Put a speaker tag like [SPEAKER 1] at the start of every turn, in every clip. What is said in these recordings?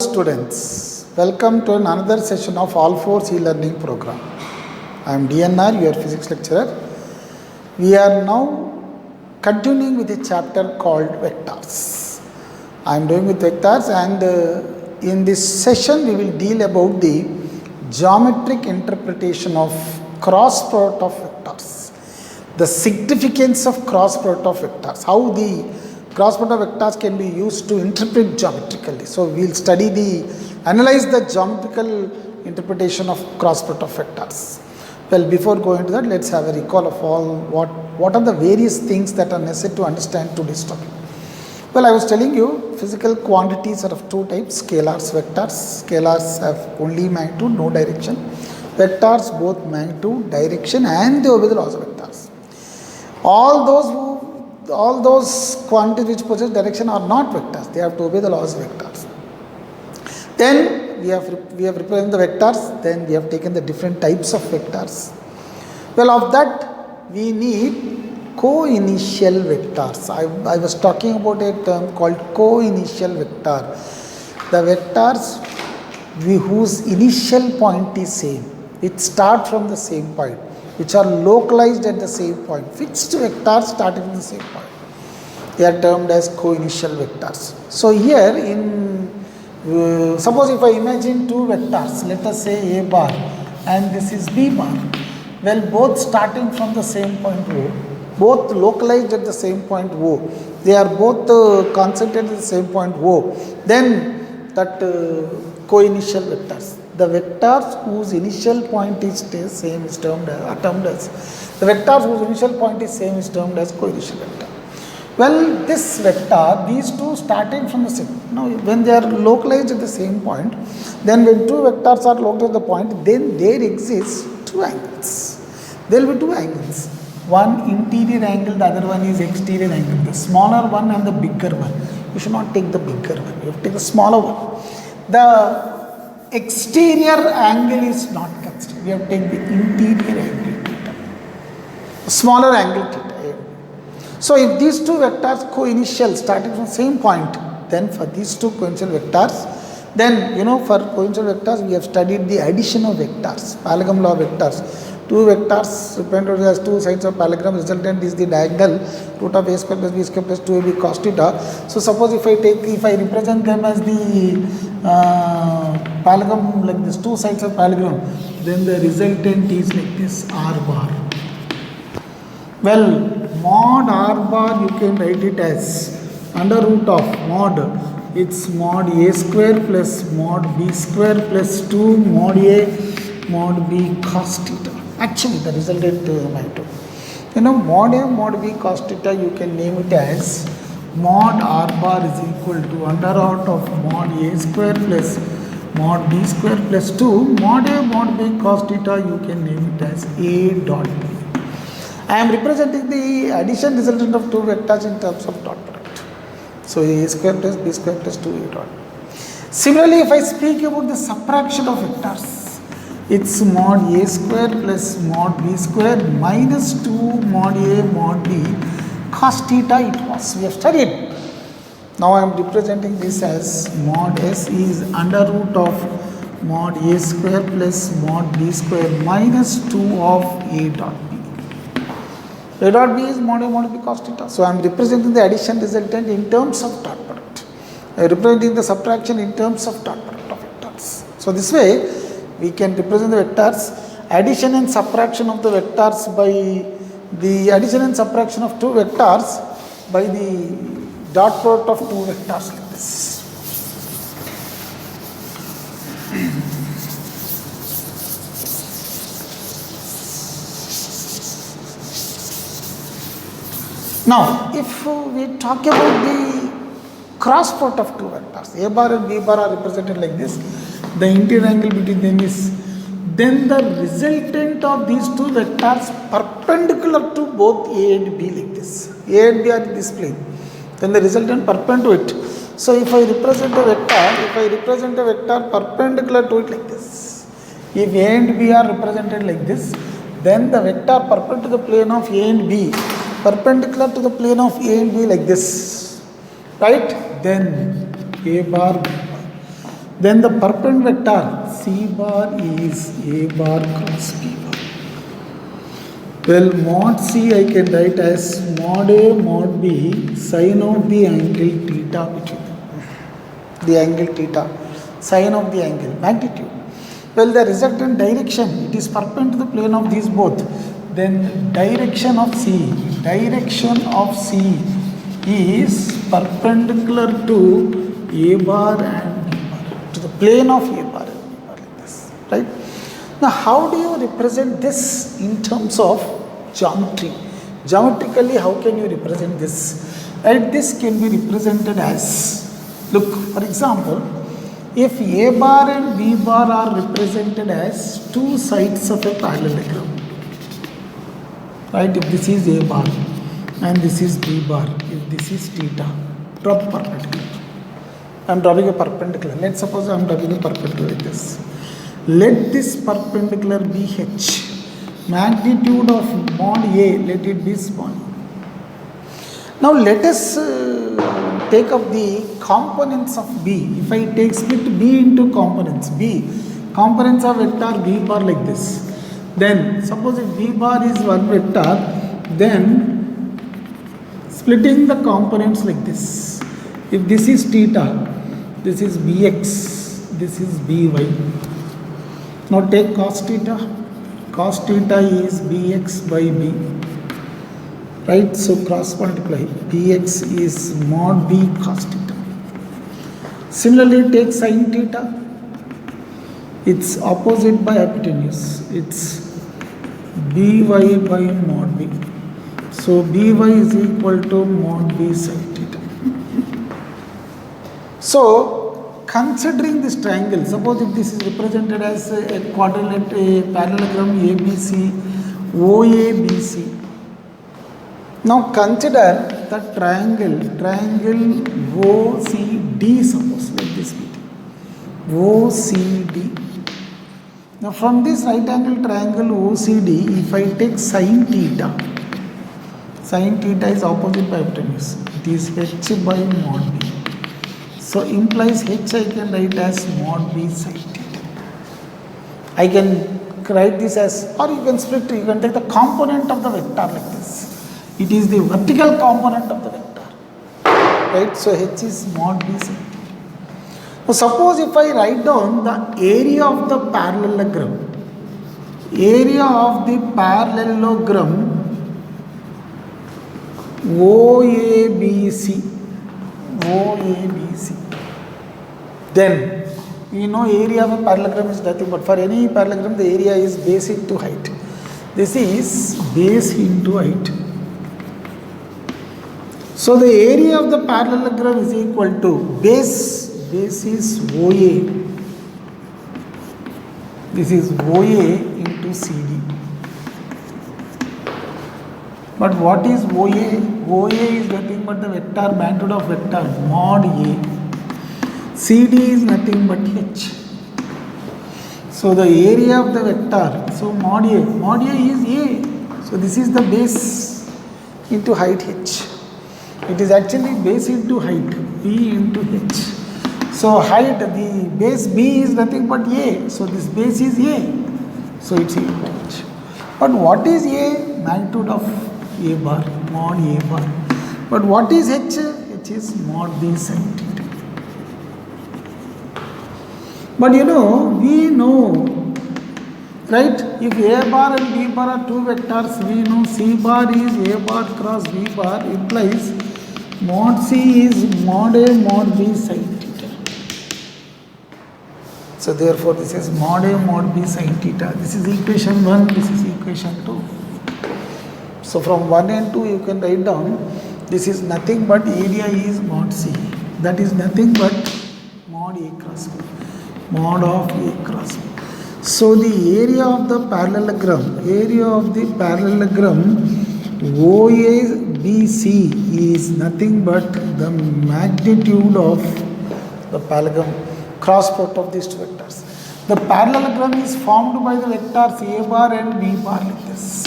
[SPEAKER 1] Students, welcome to another session of All Force e-learning program. I am DNR, your physics lecturer. We are now continuing with a chapter called vectors. I am doing with vectors, and in this session we will deal about the geometric interpretation of cross product of vectors, the significance of cross product of vectors, how the cross product of vectors can be used to interpret geometrically. So we will analyze the geometrical interpretation of cross product of vectors. Well, before going to that, let's have a recall of all what are the various things that are necessary to understand today's topic. Well, I was telling you physical quantities are of two types: scalars, vectors. Scalars have only magnitude, no direction. Vectors both magnitude, direction, and they obey the laws of vectors. All those quantities which possess direction are not vectors. They have to obey the laws of vectors. Then we have represented the vectors. Then we have taken the different types of vectors. Well, of that we need co-initial vectors. I was talking about a term called co-initial vector. The vectors whose initial point is same, which start from the same point, which are localized at the same point, fixed vectors starting from the same point. They are termed as co-initial vectors. So here suppose if I imagine two vectors, let us say A bar and this is B bar. Well, both starting from the same point O, both localized at the same point O, they are both concentrated at the same point O, then that co-initial vectors. The vectors whose initial point is same is termed as the vectors whose initial point is same is termed as co-initial vector. Well, this vector, these two starting from the same, when they are localized at the same point, then when two vectors are localized at the point, then there exists two angles. There will be two angles. One interior angle, the other one is exterior angle. The smaller one and the bigger one. You should not take the bigger one. You have to take the smaller one. The exterior angle is not considered. We have to take the interior angle theta. Smaller angle theta. So if these two vectors co-initial starting from the same point, then for these two co-initial vectors, then for co-initial vectors we have studied the addition of vectors, parallelogram law of vectors. Two vectors represented as two sides of parallelogram, resultant is the diagonal root of a square plus b square plus 2ab cos theta. So suppose if I represent them as the parallelogram like this, two sides of parallelogram, then the resultant is like this r bar. Well, mod r bar you can write it as under root of mod, it's mod a square plus mod b square plus 2 mod a mod b cos theta. Actually the resultant magnitude. Mod a mod b cos theta you can name it as mod r bar is equal to under root of mod a square plus mod b square plus 2 mod a mod b cos theta you can name it as a dot b. I am representing the addition resultant of two vectors in terms of dot product. So a square plus b square plus 2a dot. Similarly, if I speak about the subtraction of vectors, it's mod a square plus mod b square minus 2 mod a mod b cos theta it was. We have studied. Now I am representing this as mod s is under root of mod a square plus mod b square minus 2 of a dot b. A dot b is mod a mod b cos theta. So I am representing the addition resultant in terms of dot product. I am representing the subtraction in terms of dot product of vectors. So this way we can represent the vectors, addition and subtraction of the vectors by the addition and subtraction of two vectors by the dot product of two vectors like this. Now, if we talk about the cross product of two vectors, a bar and b bar are represented like this, the interior angle between them is, then the resultant of these two vectors perpendicular to both a and b like this. A and b are in this plane, then the resultant perpendicular to it. So if I represent a vector perpendicular to it like this, if a and b are represented like this, then the vector perpendicular to the plane of a and b, perpendicular to the plane of a and b like this, right? Then a bar, b bar. Then the perpendicular vector C bar is A bar cross B bar. Well, mod C I can write as mod A mod B sine of the angle theta between them. The angle theta, sine of the angle, magnitude. Well, the resultant direction, it is perpendicular to the plane of these both. Then direction of C is perpendicular to A bar and B bar, to the plane of A bar and B bar, like this, right? Now, how do you represent this in terms of geometry? Geometrically, how can you represent this? Right, this can be represented as, look, for example, if A bar and B bar are represented as two sides of a parallelogram, right? If this is A bar and this is B bar, if this is theta, drop perpendicular. I am drawing a perpendicular. Let's suppose I am drawing a perpendicular like this. Let this perpendicular be H. Magnitude of mod A, let it be small. Now let us take up the components of B. If I take split B into components, components of vector B bar like this. Then suppose if B bar is one vector, then splitting the components like this. If this is theta, this is Bx, this is By. Now take cos theta. Cos theta is Bx by B. Right? So cross multiply. Bx is mod B cos theta. Similarly, take sin theta. It's opposite by hypotenuse. It's By by mod B. So By is equal to mod B sin theta. So considering this triangle, suppose if this is represented as a quadrilateral, a parallelogram ABC, OABC. Now consider the triangle OCD, suppose, let this be OCD. Now from this right angle triangle OCD, if I take sin theta is opposite by hypotenuse. It is H by mod B. So implies H I can write as mod B sin theta. I can write this as, or you can split, you can take the component of the vector like this. It is the vertical component of the vector, right? So H is mod B sin theta. Now suppose if I write down the area of the parallelogram, OABC, then we know area of a parallelogram is nothing but, for any parallelogram the area is base into height. This is base into height. So the area of the parallelogram is equal to base is OA. This is OA into CD. But what is OA? OA is nothing but the vector, magnitude of vector, mod A. CD is nothing but H. So the area of the vector, so mod A is A. So this is the base into height H. It is actually base into height, B into H. So height, the base B is nothing but A. So this base is A. So it's A into H. But what is A? Magnitude of A bar, mod A bar. But what is H? H is mod B sin theta. But we know, right? If A bar and B bar are two vectors, we know C bar is A bar cross B bar, implies mod C is mod A mod B sin theta. So therefore this is mod A mod B sin theta. This is equation 1, this is equation 2. So from 1 and 2 you can write down, this is nothing but area is mod C. That is nothing but mod A cross B. Mod of A cross B. So the area of the parallelogram OABC is nothing but the magnitude of the parallelogram cross product of these two vectors. The parallelogram is formed by the vectors A bar and B bar like this.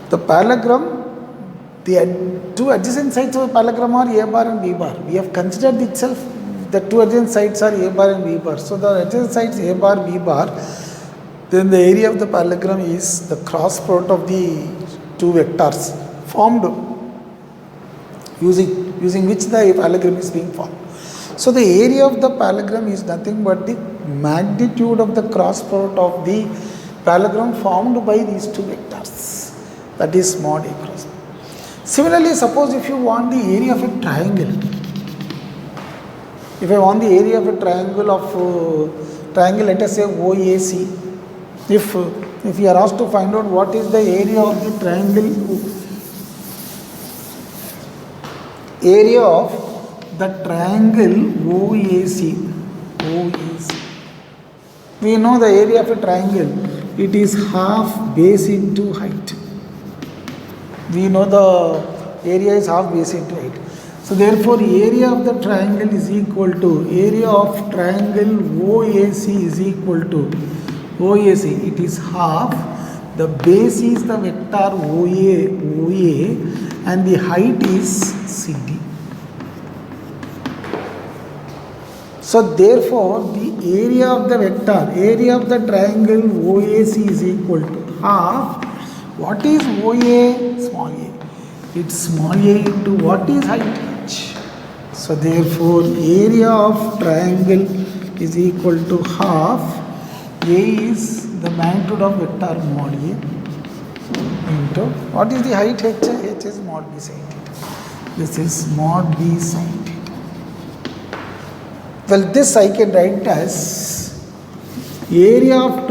[SPEAKER 1] The parallelogram, the two adjacent sides of the parallelogram are A bar and B bar. We have considered itself the two adjacent sides are A bar and B bar. So the adjacent sides A bar, B bar, then the area of the parallelogram is the cross product of the two vectors formed using which the parallelogram is being formed. So the area of the parallelogram is nothing but the magnitude of the cross product of the parallelogram formed by these two vectors, that is mod A cross B. Similarly, suppose if you want the area of a triangle, if I want the area of a triangle let us say OAC, if you are asked to find out what is the area of the triangle, area of the triangle OAC, we know the area of a triangle, it is half base into height. We know the area is half base into height. So therefore area of the triangle is equal to area of triangle OAC is equal to OAC, it is half, the base is the vector OA and the height is CD. So therefore the area of the vector, area of the triangle OAC is equal to half, what is OA? Small a. It's small a into what is height h. So therefore area of triangle is equal to half, A is the magnitude of vector mod A into what is the height h? H is mod B sin theta. This is mod B sin theta. Well, this I can write as area of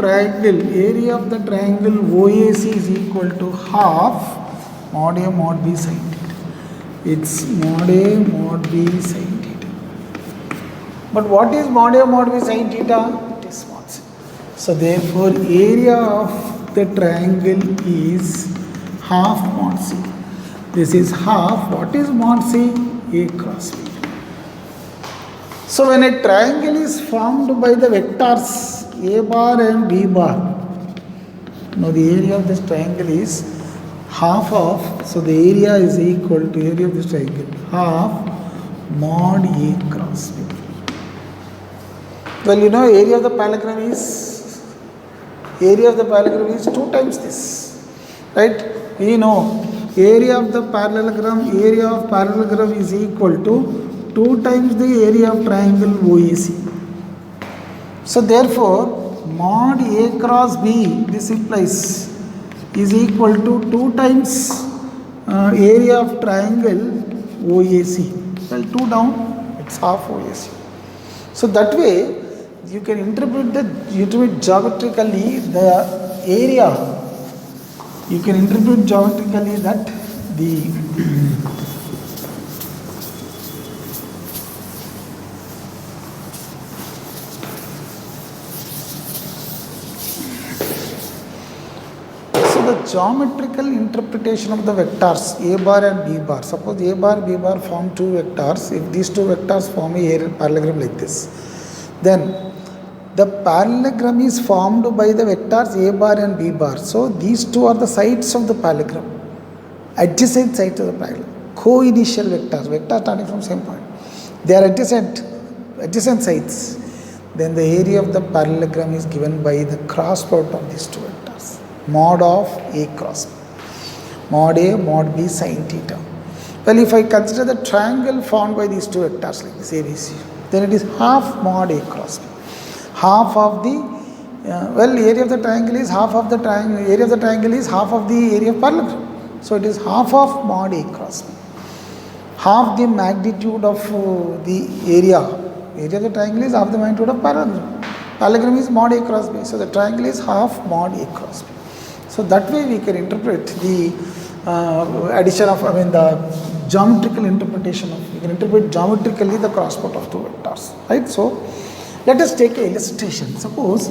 [SPEAKER 1] the triangle OAC is equal to half mod A mod B sin theta. It's mod A mod B sin theta. But what is mod A mod B sin theta? It is mod C. So therefore area of the triangle is half mod C. This is half, what is mod C? A cross B. So when a triangle is formed by the vectors A bar and B bar, now the area of this triangle is half of, so the area is equal to area of this triangle, half mod A cross B. Well, you know area of the parallelogram is 2 times this, right? We know area of parallelogram is equal to 2 times the area of triangle OAC. So therefore mod A cross B, this implies, is equal to 2 times area of triangle OAC. Well, 2 down, it's half OAC. So that way you can interpret geometrically the area. You can interpret geometrically that the geometrical interpretation of the vectors A bar and B bar. Suppose A bar, B bar form 2 vectors. If these 2 vectors form a parallelogram like this, then the parallelogram is formed by the vectors A bar and B bar. So these 2 are the sides of the parallelogram, adjacent sides of the parallelogram, co-initial vectors starting from same point. They are adjacent sides. Then the area of the parallelogram is given by the cross product of these 2 vectors, mod of A cross B, mod A mod B sin theta. Well, if I consider the triangle formed by these 2 vectors like this ABC, then it is half mod A cross B. Half of the area of the triangle is half of the triangle. Area of the triangle is half of the area of parallelogram. So it is half of mod A cross B. Half the magnitude of the area. Area of the triangle is half the magnitude of parallelogram. Parallelogram is mod A cross B. So the triangle is half mod A cross B. So that way we can interpret the the geometrical interpretation of. We can interpret geometrically the cross product of 2 vectors. Right. So let us take an illustration. Suppose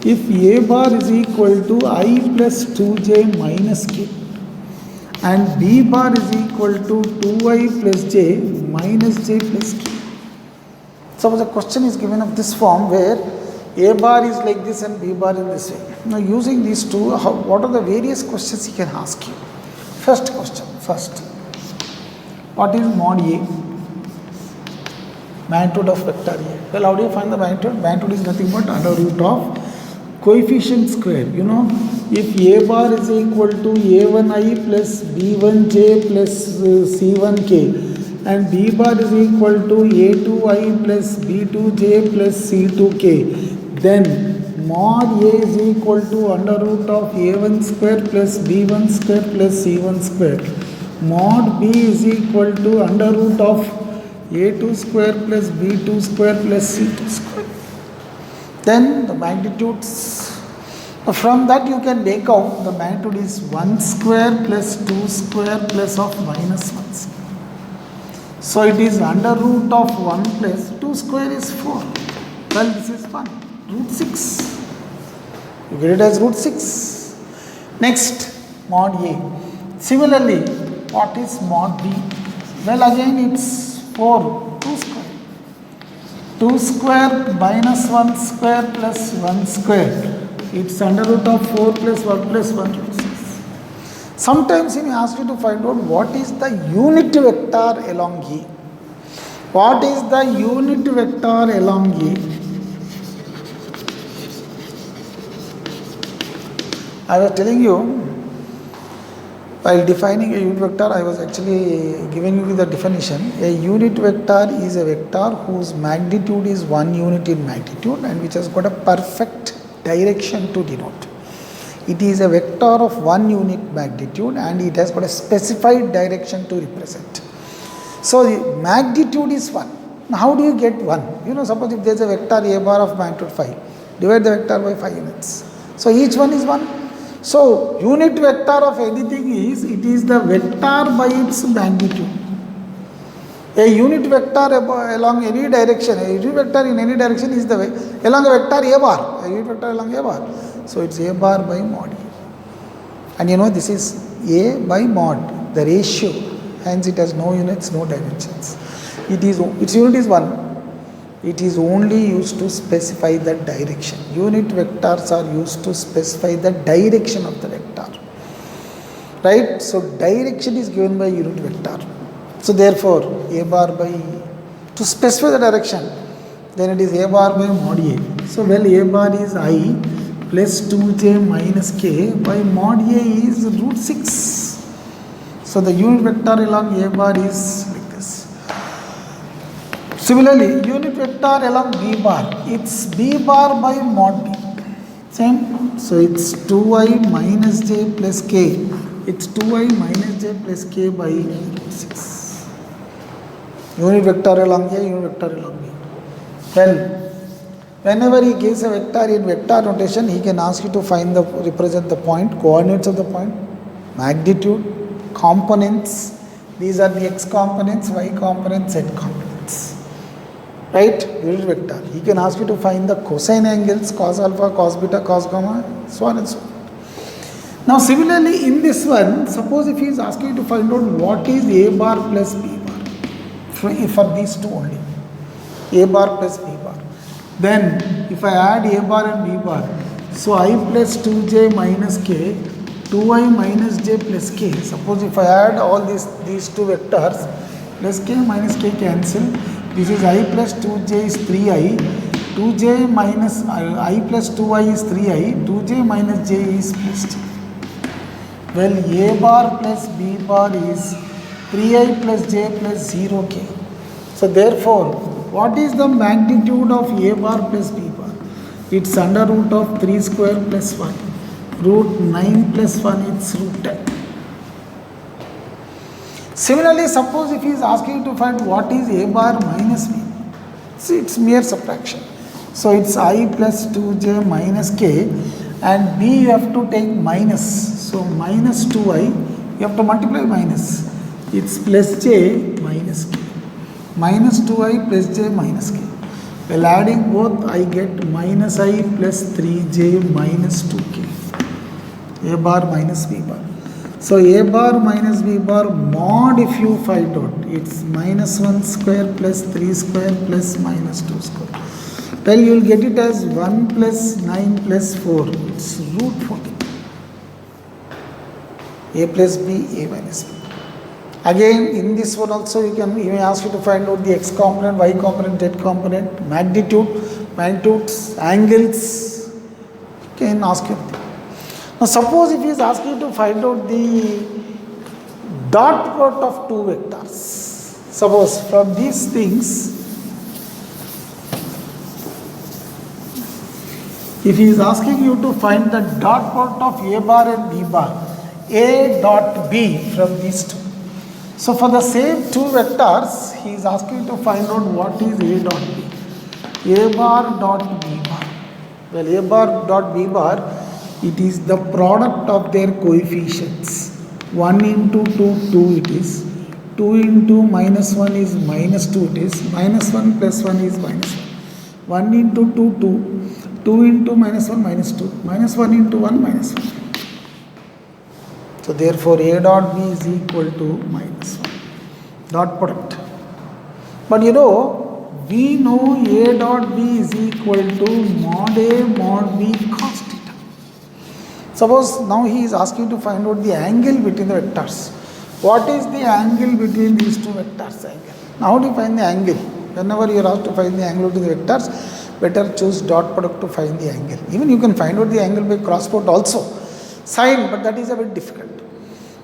[SPEAKER 1] if A bar is equal to I plus 2j minus k and B bar is equal to 2I plus j minus j plus k. Suppose a question is given of this form where A bar is like this and B bar in this way. Now using these 2, what are the various questions he can ask you? First question, what is mod A? magnitude of vector A. Well, how do you find the magnitude? Magnitude is nothing but under root of coefficient square. You know, if A bar is equal to A1i plus B1j plus C1k and B bar is equal to A2i plus B2j plus C2k, then mod A is equal to under root of A1 square plus B1 square plus C1 square. Mod B is equal to under root of A2 square plus B2 square plus C2 square. Then the magnitudes, from that you can make out the magnitude is 1 square plus 2 square plus of minus 1 square. So it is under root of 1 plus 2 square is 4. Well, this is 1, root 6. You get it as root 6. Next, mod A. Similarly, what is mod B? Well, again it's 4, 2 square. 2 square minus 1 square plus 1 square. It's under root of 4 plus 1 plus 1 root 6. Sometimes he may ask you to find out what is the unit vector along A. What is the unit vector along A? I was telling you, while defining a unit vector, I was actually giving you the definition. A unit vector is a vector whose magnitude is 1 unit in magnitude and which has got a perfect direction to denote. It is a vector of 1 unit magnitude and it has got a specified direction to represent. So the magnitude is 1. Now how do you get 1? You know, suppose if there is a vector A bar of magnitude 5, divide the vector by 5 units. So each one is 1. So, unit vector of anything is, it is the vector by its magnitude. A unit vector along any direction, a unit vector in any direction is the way, along a vector A bar, a unit vector along A bar. So, it's A bar by mod A. And you know, this is A by mod, the ratio, hence it has no units, no dimensions. Its unit is 1. It is only used to specify the direction. Unit vectors are used to specify the direction of the vector. Right? So, direction is given by unit vector. So, therefore, A bar by, to specify the direction, then it is A bar by mod A. So, well, A bar is I plus 2j minus k by mod A is root 6. So, the unit vector along A bar is like this. Similarly, unit vector along B bar, it's B bar by mod B. Same. So, it's 2i minus j plus k. It's 2i minus j plus k by root 6. Unit vector along A, unit vector along B. Well, whenever he gives a vector in vector notation, he can ask you to represent the point, coordinates of the point, magnitude, components. These are the x components, y components, z components. Right? Unit vector. He can ask you to find the cosine angles, cos alpha, cos beta, cos gamma, so on and so on. Now, similarly, in this one, suppose if he is asking you to find out what is A bar plus B bar for these two only, A bar plus B bar. Then, if I add A bar and B bar, so I plus 2j minus k, 2i minus j plus k. Suppose if I add all these two vectors, plus k minus k cancel. This is I plus 2j is 3i, 2j minus I plus 2i is 3i, 2j minus j is plus j. Well, A bar plus B bar is 3i plus j plus 0k. So, therefore, what is the magnitude of A bar plus B bar? It's under root of 3 square plus 1. Root 9 plus 1 is root 10. Similarly, suppose if he is asking you to find what is A bar minus B. See, it's mere subtraction. So, it's I plus 2j minus k and B you have to take minus. So, minus 2i, you have to multiply minus. It's plus j minus k. Minus 2i plus j minus k. Well, adding both, I get minus I plus 3j minus 2k. A bar minus B bar. So, A bar minus B bar mod, if you find out, it's minus 1 square plus 3 square plus minus 2 square. Well, you will get it as 1 plus 9 plus 4. It's root 14. A plus B, A minus B. Again, in this one also you may ask you to find out the x component, y component, z component, magnitudes, angles. Can ask you. Now suppose if he is asking you to find out the dot product of two vectors. Suppose from these things, if he is asking you to find the dot product of a bar and b bar, a dot b from these two. So for the same two vectors, he is asking to find out what is a dot b. A bar dot b bar. Well, a bar dot b bar, it is the product of their coefficients. 1 into 2, 2 it is. 2 into minus 1 is minus 2 it is. Minus 1 plus 1 is minus 1. 1 into 2, 2. 2 into minus 1 minus 2. Minus 1 into 1 minus 1. So therefore a dot b is equal to minus 1. Dot product. But we know a dot b is equal to mod a mod b cos theta. Suppose now he is asking to find out the angle between the vectors. What is the angle between these two vectors? Angle. Now how do you find the angle? Whenever you are asked to find the angle between the vectors, better choose dot product to find the angle. Even you can find out the angle by cross product also. Sine, but that is a bit difficult.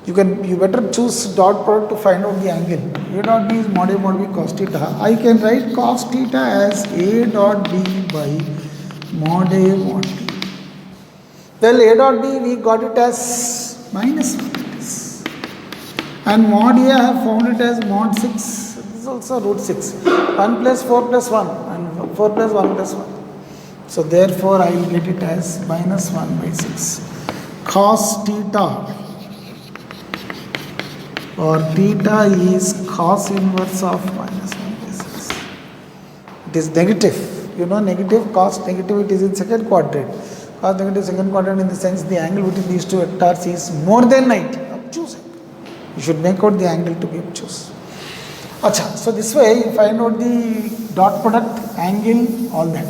[SPEAKER 1] You better choose dot product to find out the angle. A dot b is mod a mod b cos theta. I can write cos theta as a dot b by mod a mod b. Well, a dot b we got it as minus 1. And mod a I have found it as mod 6. This is also root 6. 1 plus 4 plus 1 and 4 plus 1 plus 1. So therefore I will get it as minus 1 by 6. Cos theta, or theta is cos inverse of minus 1 by 6. It is negative. Negative, cos negative, it is in second quadrant. Cos negative second quadrant in the sense the angle between these two vectors is more than 90. I'm choosing. You should make out the angle to be choose. Acha, so this way you find out the dot product, angle, all that.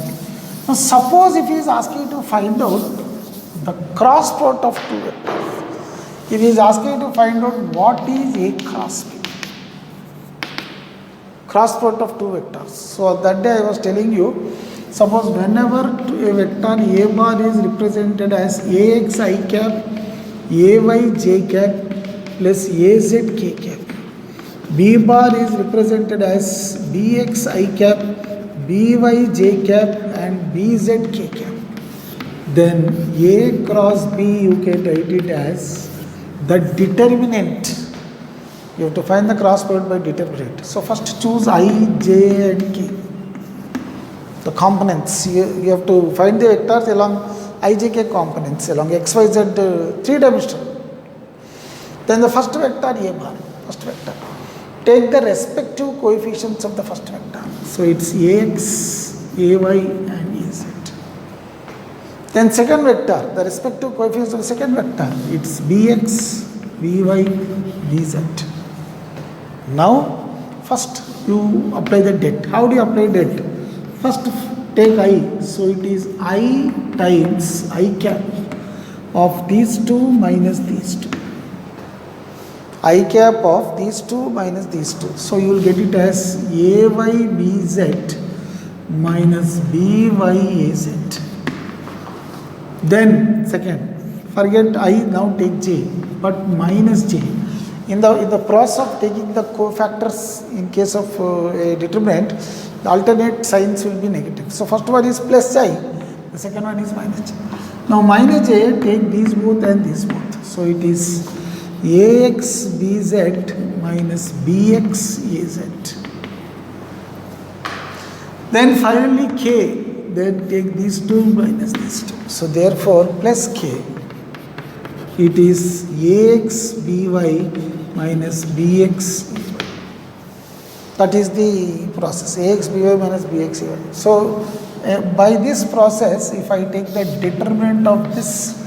[SPEAKER 1] Now suppose if he is asking you to find out the cross product of two vectors. If he is asking you to find out what is a cross b. Cross product of two vectors. So that day I was telling you, suppose whenever a vector a bar is represented as ax I cap, ay j cap plus az k cap. B bar is represented as bx I cap, by j cap and bz k cap. Then a cross b you can write it as the determinant. You have to find the cross product by determinant. So first choose I, j and k. The components. You have to find the vectors along I, j, k components along x, y, z 3-dimensional. Then the first vector a bar. First vector. Take the respective coefficients of the first vector. So it's ax, ay and az. Then second vector, the respective coefficients of the second vector, it's bx, by, bz. Now, first you apply the det. How do you apply det? First take I. So it is I times I cap of these two minus these two. I cap of these two minus these two. So you will get it as ay bz minus by az. Then second, forget I, now take j, but minus j. In the process of taking the cofactors in case of a determinant, the alternate signs will be negative. So first one is plus I, the second one is minus j. Now minus j, take these both and these both. So it is ax bz minus bx az. Then finally k, then take these two minus these two. So therefore plus k, it is ax by minus bx. That is the process, ax by minus bx. So by this process, if I take the determinant of this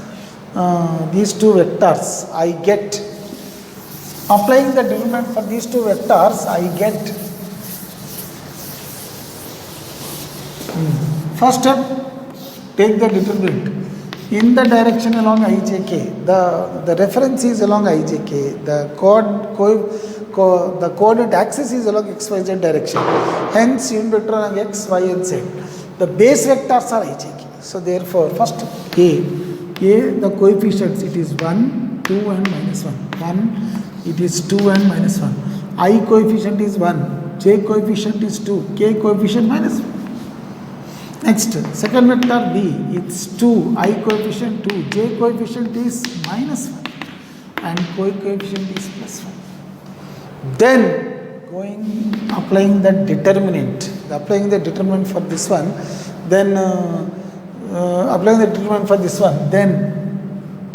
[SPEAKER 1] these two vectors, I get, applying the determinant for these two vectors, I get first step, take the determinant in the direction along ijk. The reference is along ijk. The the coordinate axis is along xyz direction. Hence unit vector along x, y and z. The base vectors are ijk. So therefore first a the coefficients, it is 1, 2 and minus 1. 1, it is 2 and minus 1. I coefficient is 1, j coefficient is 2, k coefficient minus 1. Next, second vector b, it's 2, I coefficient 2, j coefficient is minus 1 and coefficient is plus 1. Then applying the determinant for this one, then applying the determinant for this one, then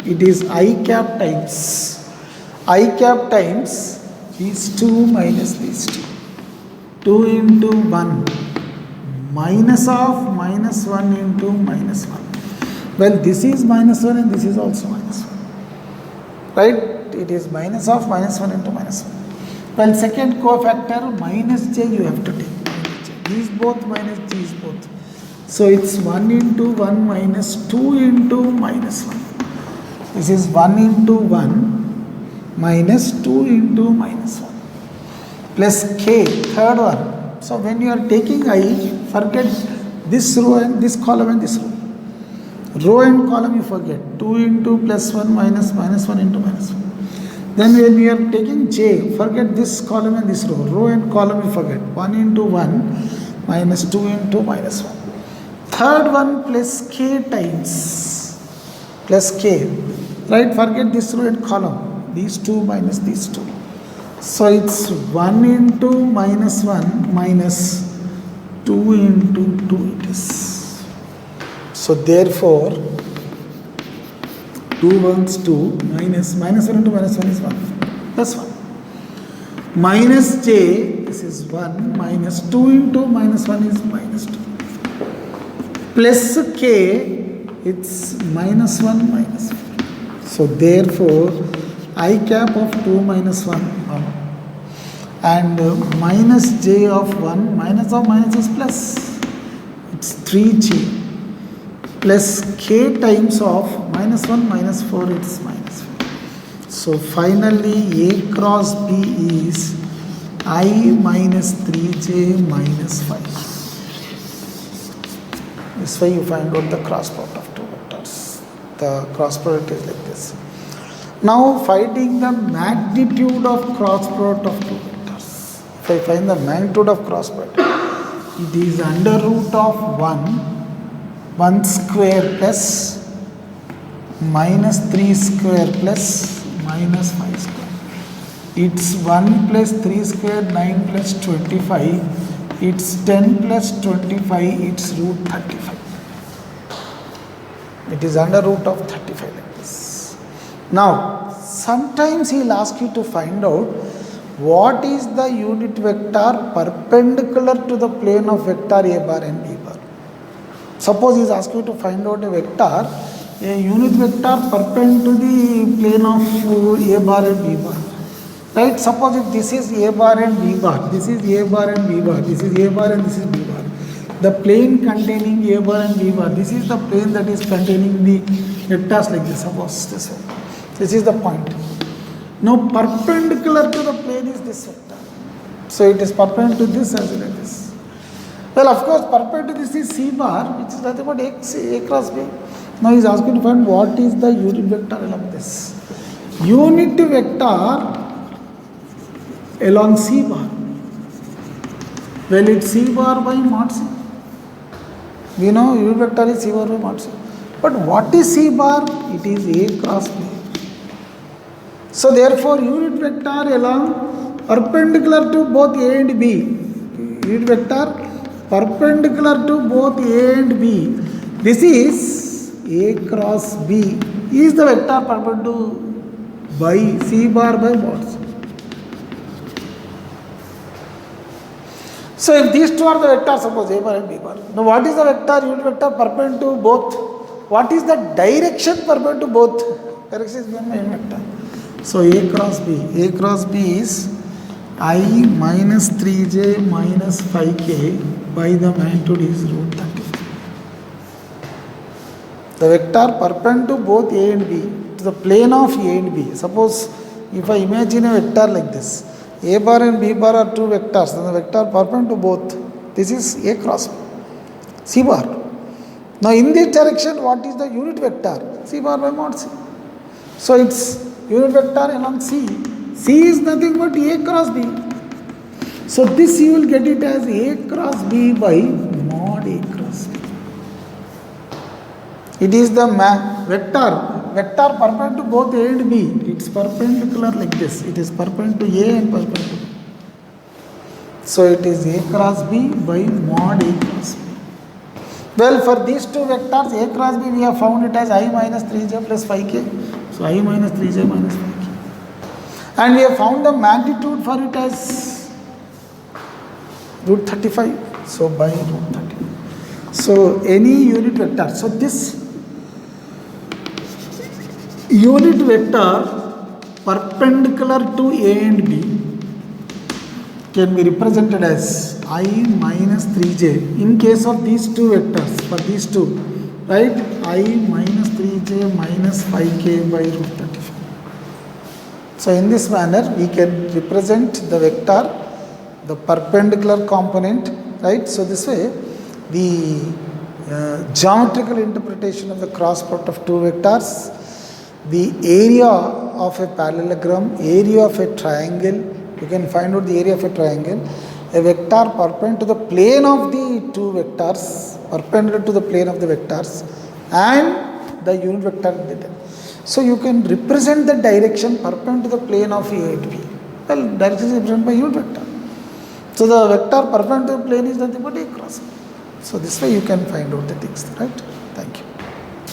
[SPEAKER 1] it is I cap times these 2 minus these 2. 2 into 1 minus of minus 1 into minus 1. Well, this is minus 1 and this is also minus 1. Right? It is minus of minus 1 into minus 1. Well, second cofactor minus j you have to take. These both minus these both. So it's 1 into 1 minus 2 into minus 1. This is 1 into 1 minus 2 into minus 1 plus k, third one. So when you are taking I, forget this row and this column and this row. Row and column you forget. 2 into plus 1 minus 1 into minus 1. Then when you are taking j, forget this column and this row. Row and column you forget. 1 into 1 minus 2 into minus 1. Third one plus k times plus k. Right? Forget this row and column. These 2 minus these 2. So it's 1 into minus 1 minus 2 into 2 it is. So therefore 2 ones 2 minus 1 into minus 1 is 1 plus 1. Minus j, this is 1 minus 2 into minus 1 is minus 2. Plus k, it's minus 1 minus 1. So therefore I cap of 2 minus 1 and minus j of 1 minus of minus is plus. It's 3j plus k times of minus 1 minus 4, it's minus 4. So finally A cross B is I minus 3j minus 5. This way you find out the cross product of two vectors. The cross product is like this. Now finding the magnitude of cross product of two vectors. If I find the magnitude of cross product, it is under root of 1 square plus minus 3 square plus minus 5 square. It's 1 plus 3 square, 9 plus 25. It's 10 plus 25, it's root 35. It is under root of 35 like this. Now, sometimes he will ask you to find out what is the unit vector perpendicular to the plane of vector A bar and B bar. Suppose he is asking you to find out a vector, a unit vector perpendicular to the plane of A bar and B bar. Right? Suppose if this is A bar and B bar, this is A bar and B bar, this is A bar and this is B bar. The plane containing A bar and B bar, this is the plane that is containing the vectors like this. Suppose this one. This is the point. Now perpendicular to the plane is this vector. So it is perpendicular to this as well as this. Well, of course, perpendicular to this is C bar, which is nothing but x, A cross B. Now he is asking to find what is the unit vector along this. Unit vector along C bar. Well, it's C bar by mod C. We know unit vector is C bar by mod C. But what is C bar? It is A cross B. So therefore, unit vector along perpendicular to both A and B. Unit vector perpendicular to both A and B. This is A cross B. Is the vector perpendicular by C bar by mod C. So if these two are the vectors, suppose A bar and B bar. Now what is the vector, unit vector perpendicular to both? What is the direction perpendicular to both? Direction is given by unit vector. So A cross B. A cross B is I minus 3j minus 5k by the magnitude is root 35. The vector perpendicular to both A and B, to the plane of A and B. Suppose if I imagine a vector like this, A bar and B bar are two vectors, and the vector perpendicular to both. This is A cross B. C bar. Now in this direction, what is the unit vector? C bar by mod C. So it's unit vector along C. C is nothing but A cross B. So this you will get it as A cross B by mod A cross B. It is the vector perpendicular to both A and B. It's perpendicular like this. It is perpendicular to A and perpendicular. So it is A cross B by mod A cross B. Well, for these two vectors A cross B, we have found it as I minus 3j plus 5k. So I minus 3j minus 5k. And we have found the magnitude for it as root 35. So by root 35. So any unit vector. So this unit vector perpendicular to A and B can be represented as I minus 3j in case of these two vectors, for these two, right? I minus 3j minus 5k by root 35. So in this manner we can represent the vector, the perpendicular component, right? So this way the geometrical interpretation of the cross product of two vectors, the area of a parallelogram, area of a triangle, you can find out the area of a triangle, a vector perpendicular to the plane of the two vectors, perpendicular to the plane of the vectors, and the unit vector. So you can represent the direction perpendicular to the plane of A and B. Well, direction is represented by unit vector. So the vector perpendicular to the plane is nothing but A cross B. So this way you can find out the things, right?